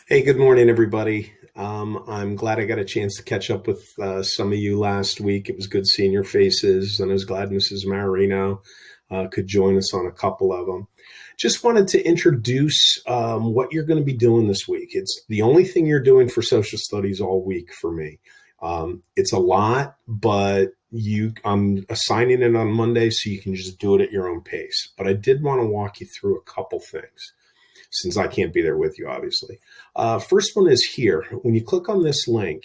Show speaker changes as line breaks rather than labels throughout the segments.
Hey, good morning, everybody. I'm glad I got a chance to catch up with some of you last week. It was good seeing your faces, and I was glad Mrs. Marino could join us on a couple of them. Just wanted to introduce what you're going to be doing this week. It's the only thing you're doing for social studies all week for me. It's a lot, but I'm assigning it on Monday so you can just do it at your own pace. But I did want to walk you through a couple things since I can't be there with you, obviously. First one is here. When you click on this link,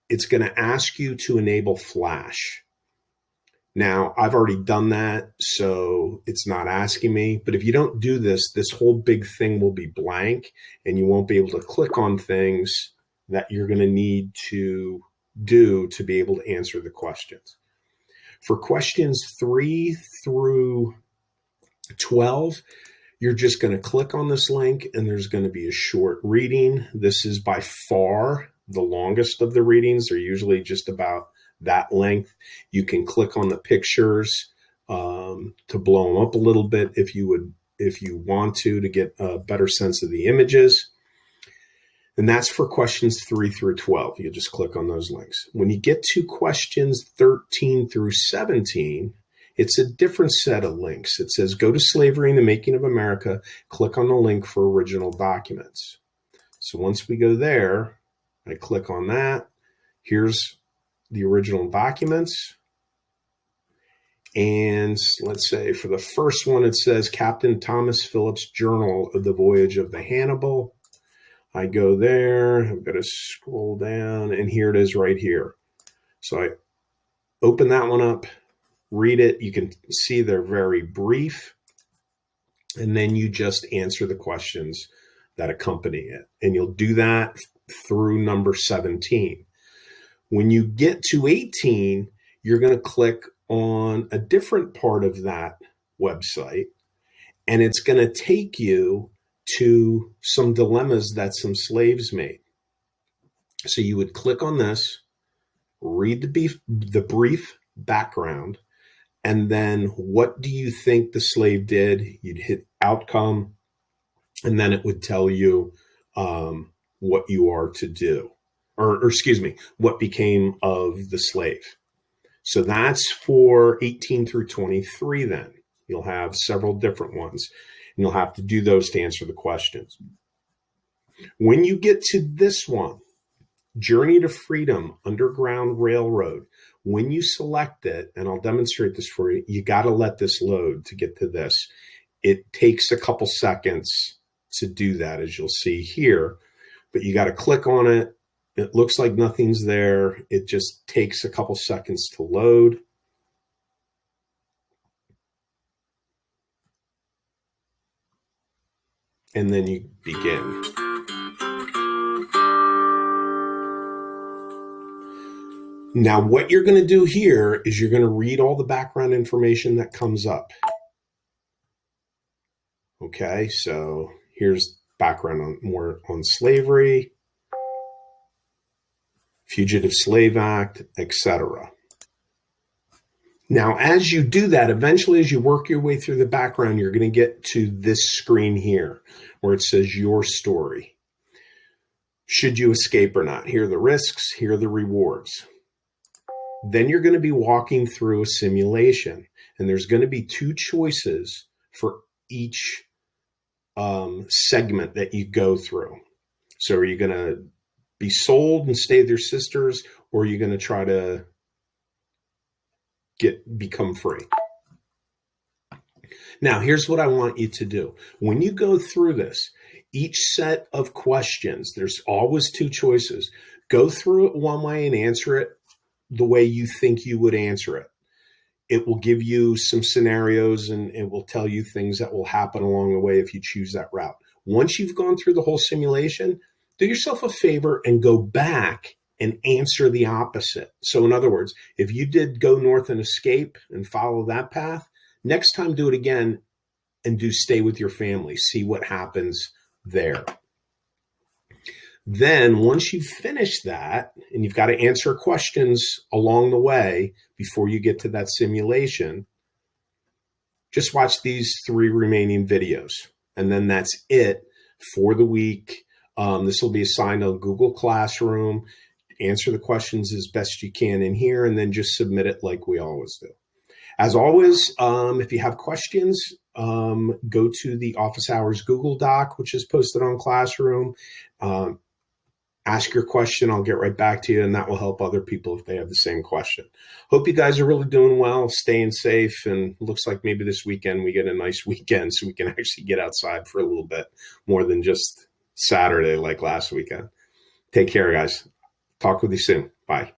it's going to ask you to enable Flash. Now, I've already done that, so it's not asking me. But if you don't do this, this whole big thing will be blank, and you won't be able to click on things that you're going to need to do to be able to answer the questions. For questions 3 through 12, you're just going to click on this link and there's going to be a short reading. This is by far the longest of the readings. They're usually just about that length. You can click on the pictures to blow them up a little bit if you want to get a better sense of the images. And that's for questions 3 through 12. You just click on those links. When you get to questions 13 through 17, it's a different set of links. It says, go to Slavery and the Making of America, click on the link for original documents. So once we go there, I click on that. Here's the original documents. And let's say for the first one, it says Captain Thomas Phillips' Journal of the Voyage of the Hannibal. I go there, I'm going to scroll down, and here it is right here. So I open that one up. Read it. You can see they're very brief. And then you just answer the questions that accompany it. And you'll do that through number 17. When you get to 18, you're going to click on a different part of that website. And it's going to take you to some dilemmas that some slaves made. So you would click on this, read the brief background, and then what do you think the slave did? You'd hit outcome, and then it would tell you what you are to do, or excuse me, what became of the slave. So that's for 18 through 23 then. You'll have several different ones, and you'll have to do those to answer the questions. When you get to this one, Journey to Freedom, Underground Railroad, when you select it, and I'll demonstrate this for you, you got to let this load to get to this. It takes a couple seconds to do that, as you'll see here, but you got to click on it. It looks like nothing's there. It just takes a couple seconds to load. And then you begin. Now, what you're going to do here is you're going to read all the background information that comes up. Okay, so here's background more on slavery, Fugitive Slave Act, etc. Now, as you do that, eventually as you work your way through the background, you're going to get to this screen here where it says your story. Should you escape or not? Here are the risks, here are the rewards. Then you're going to be walking through a simulation, and there's going to be two choices for each segment that you go through. So are you going to be sold and stay with your sisters, or are you going to try to become free? Now, here's what I want you to do. When you go through this, each set of questions, there's always two choices. Go through it one way and answer it the way you think you would answer it. It will give you some scenarios and it will tell you things that will happen along the way if you choose that route. Once you've gone through the whole simulation, do yourself a favor and go back and answer the opposite. So in other words, if you did go north and escape and follow that path, next time do it again and do stay with your family. See what happens there. Then once you finish that, and you've got to answer questions along the way before you get to that simulation, just watch these 3 remaining videos. And then that's it for the week. This will be assigned on Google Classroom. Answer the questions as best you can in here, and then just submit it like we always do. As always, if you have questions, go to the Office Hours Google Doc, which is posted on Classroom. Ask your question. I'll get right back to you, and that will help other people if they have the same question. Hope you guys are really doing well, staying safe, and looks like maybe this weekend we get a nice weekend so we can actually get outside for a little bit more than just Saturday like last weekend. Take care, guys. Talk with you soon. Bye.